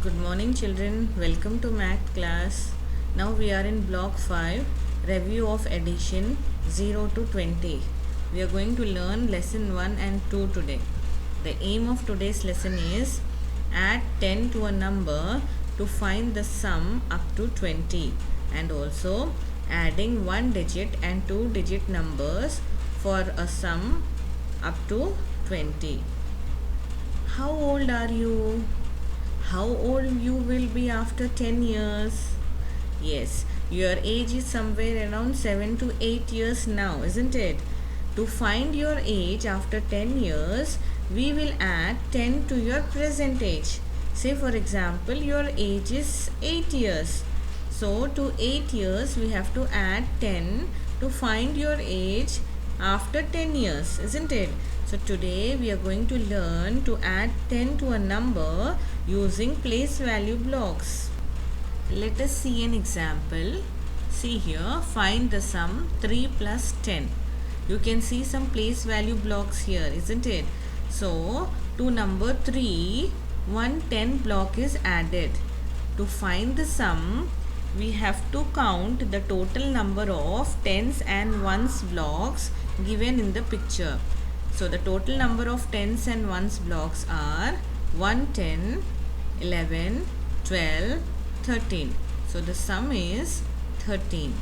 Good morning, children. Welcome to math class. Now we are in block 5, review of addition 0 to 20. We are going to learn lesson 1 and 2 today. The aim of today's lesson is add 10 to a number to find the sum up to 20, and also adding 1 digit and 2 digit numbers for a sum up to 20. How old are you? How old you will be after 10 years? Yes, your age is somewhere around 7 to 8 years now, isn't it? To find your age after 10 years, we will add 10 to your present age. Say for example, your age is 8 years. So to 8 years, we have to add 10 to find your age after 10 years, isn't it? So today we are going to learn to add 10 to a number using place value blocks. Let us see an example. See here, find the sum 3 plus 10. You can see some place value blocks here, isn't it? So to number 3, 110 block is added. To find the sum, we have to count the total number of tens and ones blocks given in the picture. So the total number of tens and ones blocks are 110, 11, 12, 13. So the sum is 13.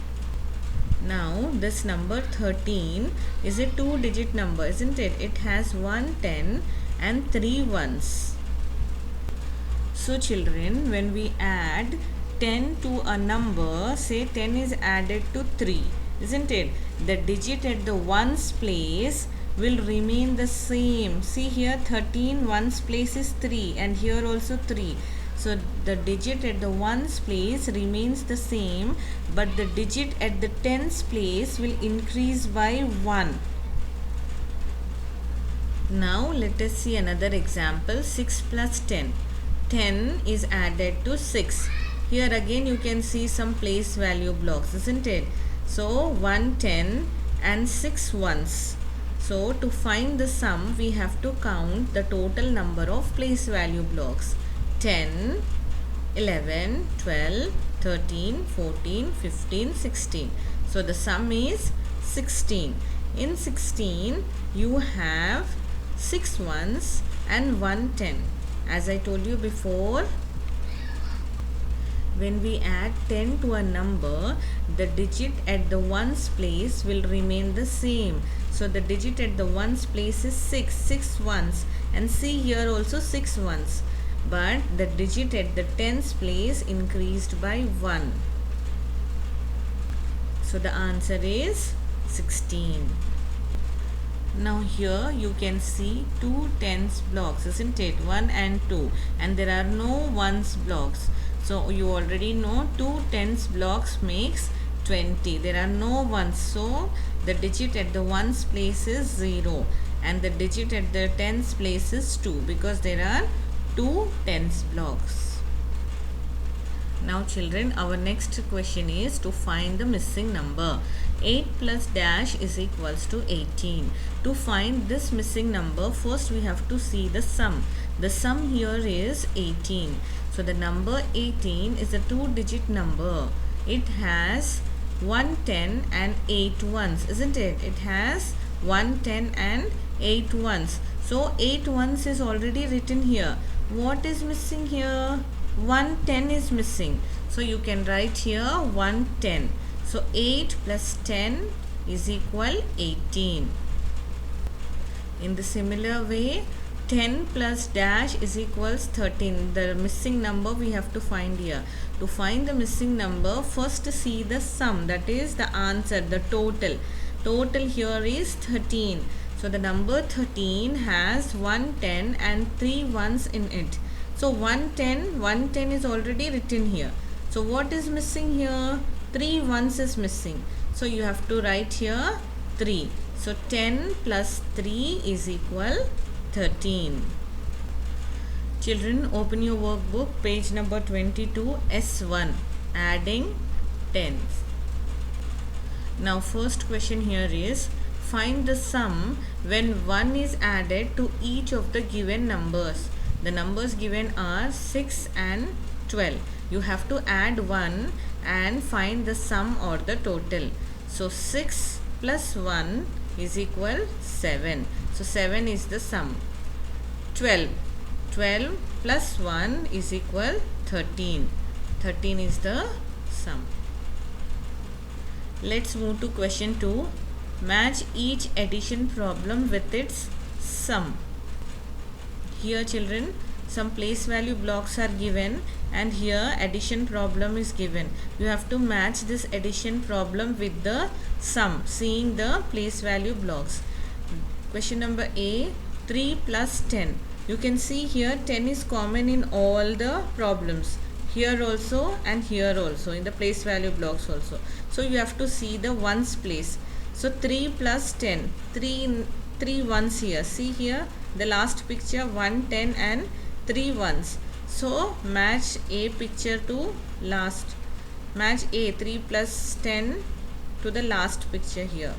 Now this number 13 is a 2-digit number, isn't it? It has 1 10 and 3 ones. So children, when we add 10 to a number, say 10 is added to 3, isn't it? The digit at the ones place will remain the same. See here, 13 ones place is 3 and here also 3. So the digit at the ones place remains the same, but the digit at the tens place will increase by 1. Now let us see another example. 6 plus 10. 10 is added to 6. Here again you can see some place value blocks, isn't it? So 110 and 6 ones. So to find the sum, we have to count the total number of place value blocks. 10, 11, 12, 13, 14, 15, 16. So the sum is 16. In 16, you have 6 ones and 1 10. As I told you before, when we add 10 to a number, the digit at the ones place will remain the same. So the digit at the ones place is 6 ones, and see here also 6 ones. But the digit at the tens place increased by 1. So the answer is 16. Now here you can see 2 tens blocks, isn't it? 1 and 2, and there are no ones blocks. So you already know 2 tens blocks makes 20. There are no ones, so the digit at the ones place is 0 and the digit at the tens place is 2, because there are 2 tens blocks. Now children, our next question is to find the missing number. 8 plus dash is equals to 18. To find this missing number, first we have to see the sum. The sum here is 18. So the number 18 is a 2-digit number. It has 110 and 8 ones, isn't it? It has 110 and 8 ones. So 8 ones is already written here. What is missing here? 110 is missing. So you can write here 110. So 8 plus 10 is equal 18. In the similar way, 10 plus dash is equals 13. The missing number we have to find here. To find the missing number, first see the sum, that is the answer, the total. Total here is 13. So the number 13 has 110 and 3 ones in it. So 110 is already written here. So what is missing here? 3 ones is missing. So you have to write here 3. So 10 plus 3 is equal 13. Children, open your workbook, page number 22, S1, adding tens. Now first question here is, find the sum when 1 is added to each of the given numbers. The numbers given are 6 and 12. You have to add 1 and find the sum or the total. So 6 plus 1 is equal 7. So 7 is the sum. 12. 12 plus 1 is equal 13. 13 is the sum. Let's move to question 2. Match each addition problem with its sum. Here children, some place value blocks are given and here addition problem is given. You have to match this addition problem with the sum, seeing the place value blocks. Question number A, 3 plus 10. You can see here 10 is common in all the problems. Here also and here also, in the place value blocks also. So you have to see the ones place. So 3 plus 10, 3 ones here. See here the last picture, 1, 10 and 3 ones. So match A picture to last. Match A 3 plus 10 to the last picture here.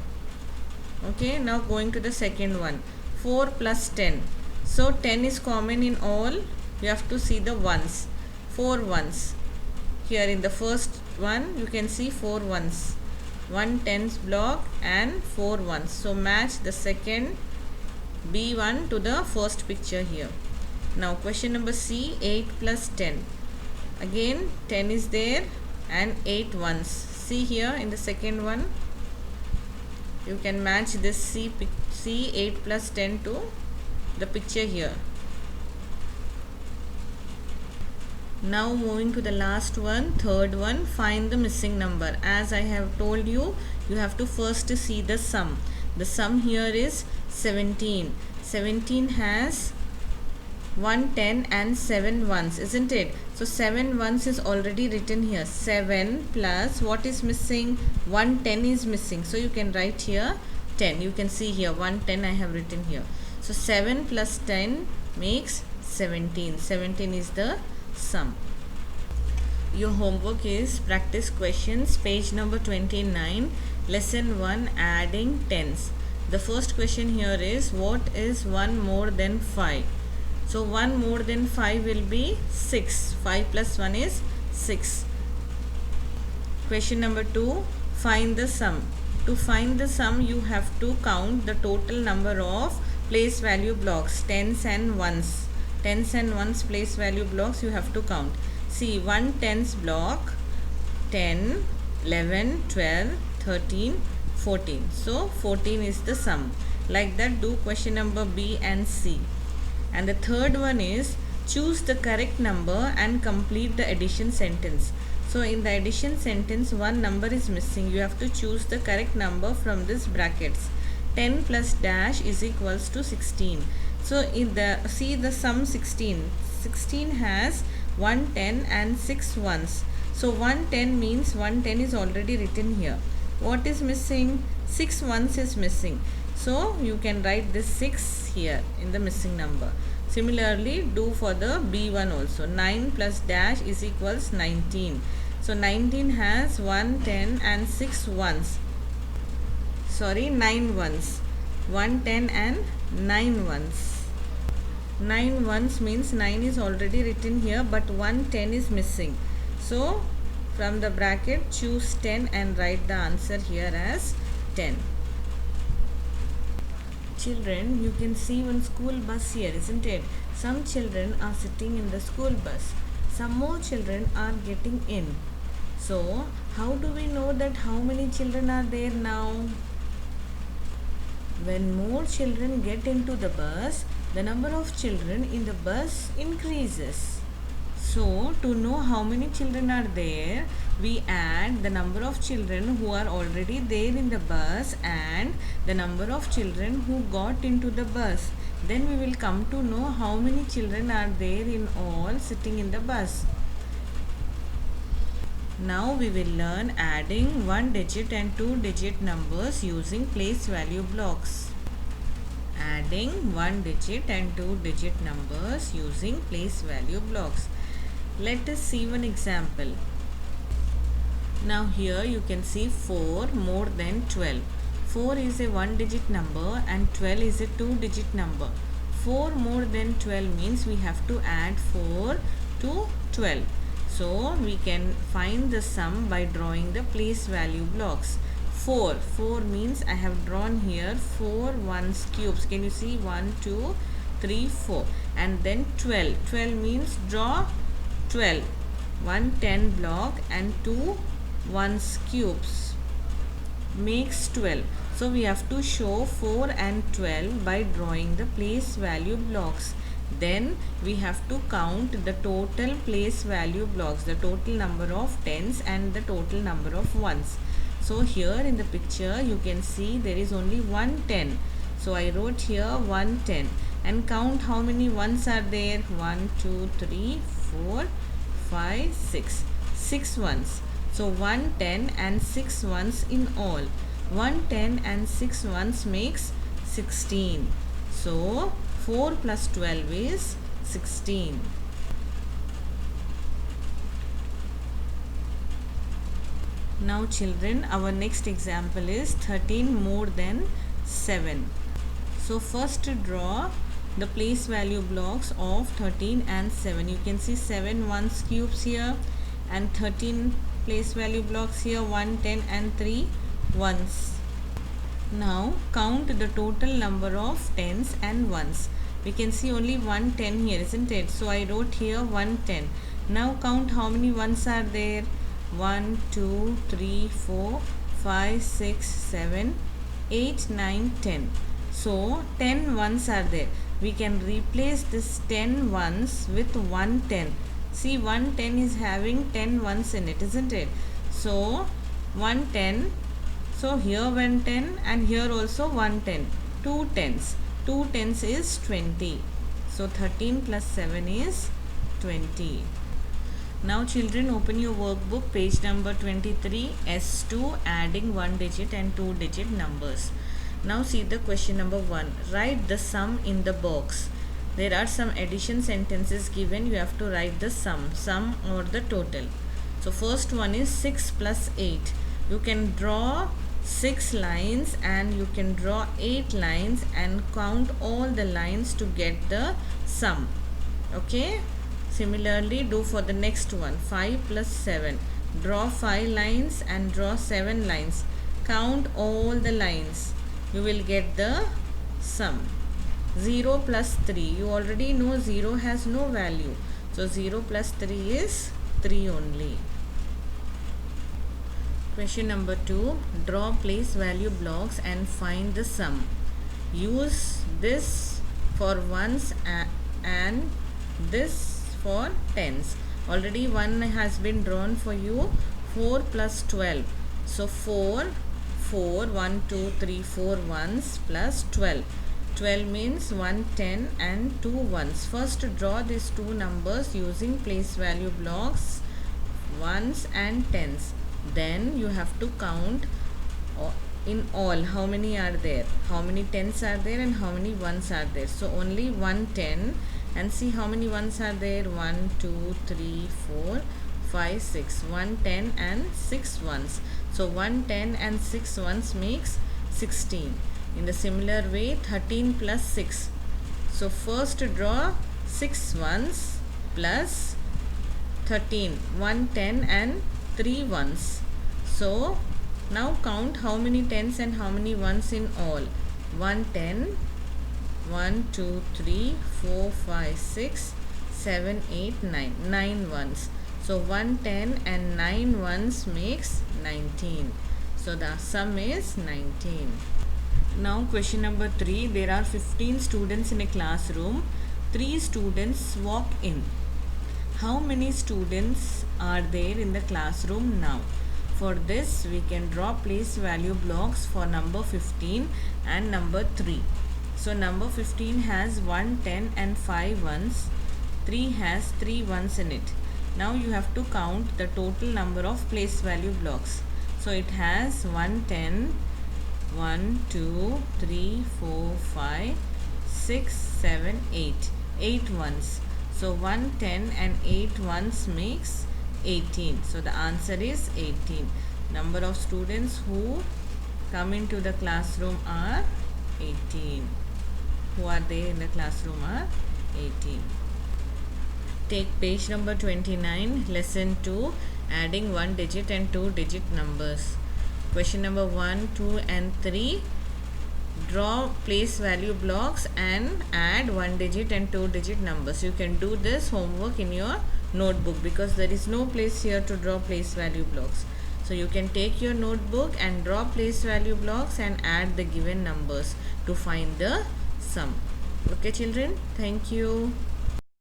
Okay, now going to the second one, 4 plus 10. So 10 is common in all. You have to see the ones. 4 ones. Here in the first one you can see 4 ones. 1 tens block and 4 ones. So match the second B1 to the first picture here. Now question number C, 8 plus 10. Again 10 is there and 8 ones. See here in the second one. You can match this C 8 plus 10 to the picture here. Now moving to the last one, third one, find the missing number. As I have told you, you have to first see the sum. The sum here is 17. 17 has 1, 10 and 7 ones, isn't it? So 7 ones is already written here. 7 plus what is missing? 1, 10 is missing. So you can write here 10. You can see here 1, 10 I have written here. So 7 plus 10 makes 17. 17 is the sum. Your homework is practice questions, page number 29, lesson 1, adding tens. The first question here is, what is 1 more than 5? So 1 more than 5 will be 6. 5 plus 1 is 6. Question number 2, find the sum. To find the sum, you have to count the total number of place value blocks, tens and ones. Tens and ones place value blocks you have to count. See, 1 tens block, 10, 11, 12, 13, 14. So 14 is the sum. Like that, do question number B and C. And the third one is, choose the correct number and complete the addition sentence. So in the addition sentence, one number is missing. You have to choose the correct number from this brackets. 10 plus dash is equals to 16. So in the see the sum 16. 16 has 1, 10 and 6 ones. So 110 means 110 is already written here. What is missing? 6 ones is missing. So you can write this 6 here in the missing number. Similarly, do for the B1 also. 9 plus dash is equals 19. So 19 has 1, 10 and 6 ones. Sorry, 9 ones. 1, 10 and 9 ones. 9 ones means 9 is already written here, but 1 10 is missing. So from the bracket choose 10 and write the answer here as 10. Children, you can see one school bus here, isn't it? Some children are sitting in the school bus. Some more children are getting in. So how do we know that how many children are there now? When more children get into the bus, the number of children in the bus increases. So to know how many children are there, we add the number of children who are already there in the bus and the number of children who got into the bus. Then we will come to know how many children are there in all sitting in the bus. Now we will learn adding 1-digit and 2-digit numbers using place value blocks. Adding 1-digit and 2-digit numbers using place value blocks. Let us see one example. Now here you can see 4 more than 12. 4 is a 1-digit number and 12 is a 2-digit number. 4 more than 12 means we have to add 4 to 12. So we can find the sum by drawing the place value blocks. 4 means I have drawn here 4 ones cubes. Can you see 1, 2, 3, 4, and then 12 means draw 12, 1 10 block and 2 ones cubes makes 12. So we have to show 4 and 12 by drawing the place value blocks. Then we have to count the total place value blocks, the total number of tens and the total number of ones. So here in the picture you can see there is only one 10. So I wrote here 110 and count how many ones are there. 1, 2, 3, 4, 5, 6. 6 ones. So 110 and 6 ones in all. 110 and 6 ones makes 16. So 4 plus 12 is 16. Now children, our next example is 13 more than 7. So first draw the place value blocks of 13 and 7. You can see 7 ones cubes here and 13 place value blocks here, 1, 10 and 3 ones. Now count the total number of tens and ones. We can see only 110 here, isn't it? So I wrote here 110. Now count how many ones are there. 1, 2, 3, 4, 5, 6, 7, 8, 9, 10. So 10 ones are there. We can replace this 10 ones with 110. See, 110 is having 10 ones in it, isn't it? So 110. So here 110 and here also 110. 2 tens. 2 tens is 20. So 13 plus 7 is 20. Now children, open your workbook, page number 23, S2, adding 1 digit and 2 digit numbers. Now see the question number 1. Write the sum in the box. There are some addition sentences given. You have to write the sum or the total. So first one is 6 plus 8. You can draw 6 lines and you can draw 8 lines and count all the lines to get the sum. Okay. Similarly, do for the next one. 5 plus 7. Draw 5 lines and draw 7 lines. Count all the lines. You will get the sum. 0 plus 3. You already know 0 has no value. So 0 plus 3 is 3 only. Question number 2. Draw place value blocks and find the sum. Use this for ones and this for tens. Already one has been drawn for you. 4 plus 12. So 4, 1, 2, 3, 4 ones plus 12. 12 means 110 and 2 ones. First draw these two numbers using place value blocks, ones and tens. Then you have to count in all how many are there, how many tens are there and how many ones are there. So only 110, and see how many ones are there. 1, 2, 3, 4, 5, 6. 110 and 6 ones. So 110 and 6 ones makes 16. In the similar way, 13 plus 6. So first draw 6 ones plus 13. 110 and 3 ones. So now count how many tens and how many ones in all. 110, 1, 2, 3, 4, 5, 6, 7, 8, 9. 9 ones. So 110 and 9 ones makes 19. So the sum is 19. Now question number 3. There are 15 students in a classroom. 3 students walk in. How many students are there in the classroom now? For this we can draw place value blocks for number 15 and number 3. So number 15 has 1, 10 and 5 ones. 3 has 3 ones in it. Now you have to count the total number of place value blocks. So it has 110, 1, 2, 3, 4, 5, 6, 7, 8. 8 ones. So 110 and 8 ones makes 18. So the answer is 18. Number of students who come into the classroom are 18. who are there in the classroom are 18. Take page number 29, lesson 2, adding 1 digit and 2 digit numbers. Question number 1, 2 and 3. Draw place value blocks and add 1 digit and 2 digit numbers. You can do this homework in your notebook because there is no place here to draw place value blocks. So you can take your notebook and draw place value blocks and add the given numbers to find the sum. Okay children, thank you.